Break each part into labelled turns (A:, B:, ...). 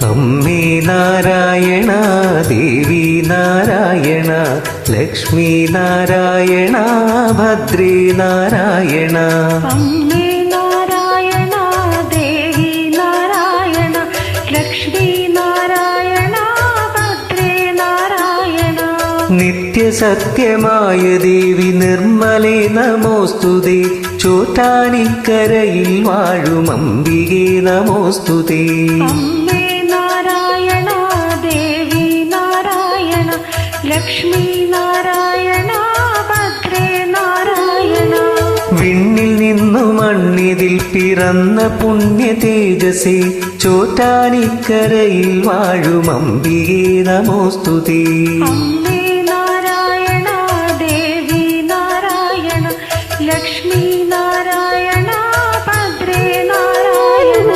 A: അമ്മേ നാരായണ ദേവി നാരായണ ലക്ഷ്മി നാരായണ ഭദ്രേ നാരായണ.
B: അമ്മേ നാരായണ ദേവി നാരായണ ലക്ഷ്മി നാരായണ ഭദ്രേ നാരായണ.
A: നിത്യസത്യമായ ദേവി നിർമ്മലേ നമോസ്തുതേ. ചോറ്റാനിക്കരയിൽ വാഴും അംബികേ നമോസ്തുതേ.
B: അമ്മേ നാരായണ ദേവി നാരായണ ലക്ഷ്മി നാരായണ ഭദ്രേ നാരായണ.
A: വിണ്ണിൽ നിന്നു മണ്ണിതിൽ പിറന്ന പുണ്യ തേജസേ. ചോറ്റാനിക്കരയിൽ വാഴും അംബികേ നമോസ്തുതേ.
B: അമ്മേ നാരായണ ദേവി നാരായണ ലക്ഷ്മി നാരായണ ഭദ്രേ നാരായണ.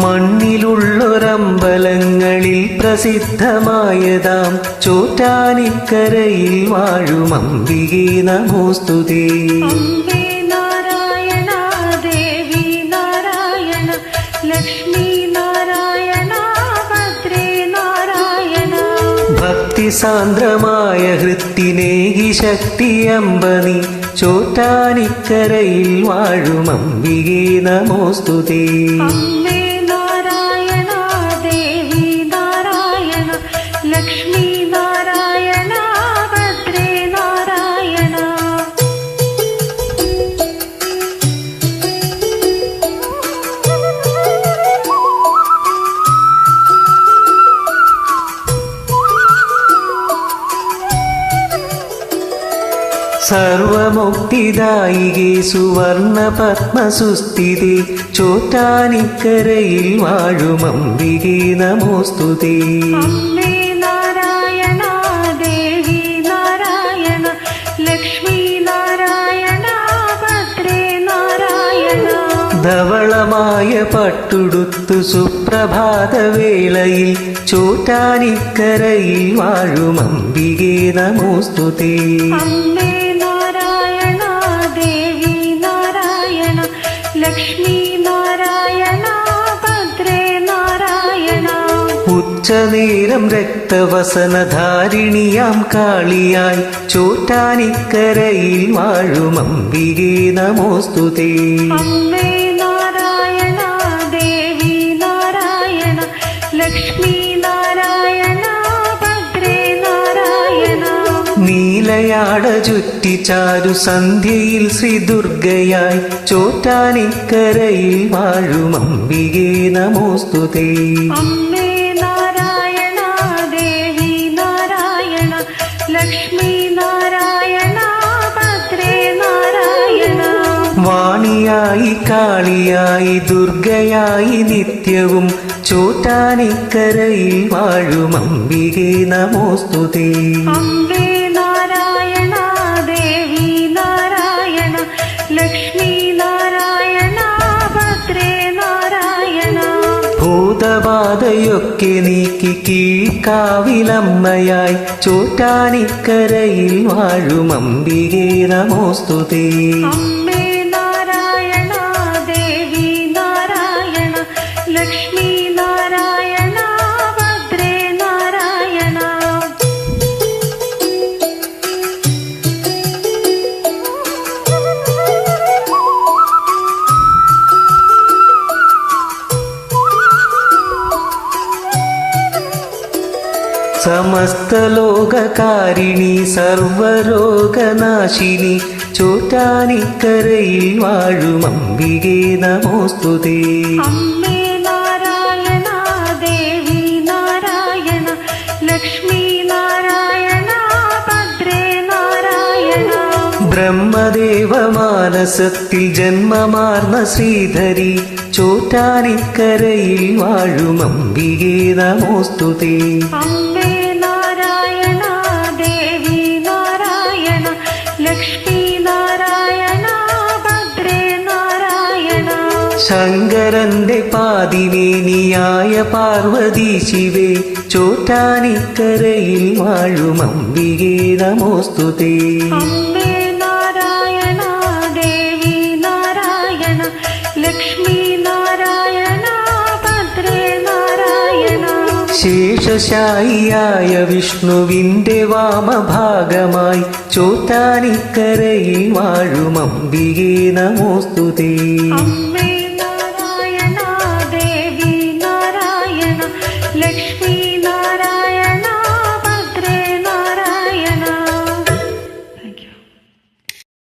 A: മണ്ണിലുള്ളൊരമ്പലങ്ങളിൽ പ്രസിദ്ധമായതാം ചോറ്റാനിക്കരയിൽ വാഴും അംബികേ നമോസ്തുതേ.
B: അമ്മേ നാരായണ ദേവി നാരായണ ലക്ഷ്മി നാരായണ ഭദ്രേ നാരായണ.
A: ഭക്തിസാന്ദ്രമായ ഹൃത്തിനേകി ശക്തി അമ്പനി. ചോറ്റാനിക്കരയിൽ വാഴും അംബികേ നമോസ്തുതേ.
B: അമ്മേ നാരായണ ദേവി നാരായണ ലക്ഷ്മി നാരായണ ഭദ്രേ നാരായണ.
A: സർവമുക്തിദായികേ സുവർണ പത്മസുസ്ഥിതേ. ചോറ്റാനിക്കരയിൽ വാഴും അംബികേ നമോസ്തുതേ.
B: അമ്മേ നാരായണ ദേവി നാരായണ ലക്ഷ്മി നാരായണ ഭദ്രേ നാരായണ.
A: ധവളമായ പട്ടുടുത്തു സുപ്രഭാതവേളയിൽ ചോറ്റാനിക്കരയിൽ വാഴും അംബികേ നമോസ്തുതേ.
B: അമ്മേ നാരായണ ദേവി നാരായണ ലക്ഷ്മി നാരായണ ഭദ്രേ നാരായണ.
A: ഉച്ചനേരം രക്തവസനധാരിണിയാം കാളിയായി ചോറ്റാനിക്കരയിൽ വാഴും അംബികേ നമോസ്തുതേ.
B: അമ്മേ നാരായണ ദേവി നാരായണ ലക്ഷ്മി നാരായണ ഭദ്രേ നാരായണ.
A: നീലയാട ചുറ്റി ചാരു സന്ധ്യയിൽ ശ്രീദുർഗയായി ചോറ്റാനിക്കരയിൽ വാഴും അംബികേ നമോസ്തുതേ.
B: അമ്മേ നാരായണ ദേവി നാരായണ ലക്ഷ്മി നാരായണ ഭദ്രേ നാരായണ.
A: വാണിയായി കാളിയായി ദുർഗയായി നിത്യവും ചോറ്റാനിക്കരയിൽ വാഴും അംബികേ നമോസ്തുതേ.
B: അമ്മേ നാരായണ ദേവി നാരായണ ലക്ഷ്മി നാരായണ ഭദ്രേ നാരായണ.
A: ഭൂതബാധയൊക്കെ നീക്കി കീഴ്ക്കാവിലമ്മയായി ചോറ്റാനിക്കരയിൽ വാഴും അംബികേ നമോസ്തുതേ.
B: അമ്മേ നാരായണ ദേവി നാരായണ ലക്ഷ്മി നാരായണ ഭദ്രേ നാരായണ.
A: സമസ്തലോകകാരിണി സർവരോഗനാശിനി ചോറ്റാനിക്കരയിൽ വാഴും അംബികേ നമോസ്തുതേ.
B: അമ്മേ നാരായണ ദേവി നാരായണ ലക്ഷ്മി നാരായണ ഭദ്രേ നാരായണ.
A: ബ്രഹ്മദേവ മാനസത്തിൽ ജന്മമാർന്ന ശ്രീധരി ചോറ്റാനിക്കരയിൽ വാഴും അംബികേ നമോസ്തുതേ.
B: അമ്മേ നാരായണ ദേവി നാരായണ ലക്ഷ്മി നാരായണ ഭദ്രേ നാരായണ.
A: ശങ്കരന്റെ പാതിമേനിയായ പാർവതി ശിവേ ചോറ്റാനിക്കരയിൽ വാഴും അംബികേ നമോസ്തുതേ.
B: അമ്മേ നാരായണ ദേവി നാരായണ ലക്ഷ്മി നാരായണ ഭദ്രേ നാരായണ.
A: ശേഷശായിയായ വിഷ്ണുവിന്റെ വാമഭാഗമായി ചോറ്റാനിക്കരയിൽ വാഴും അംബികേ നമോസ്തുതേ.
B: അമ്മേ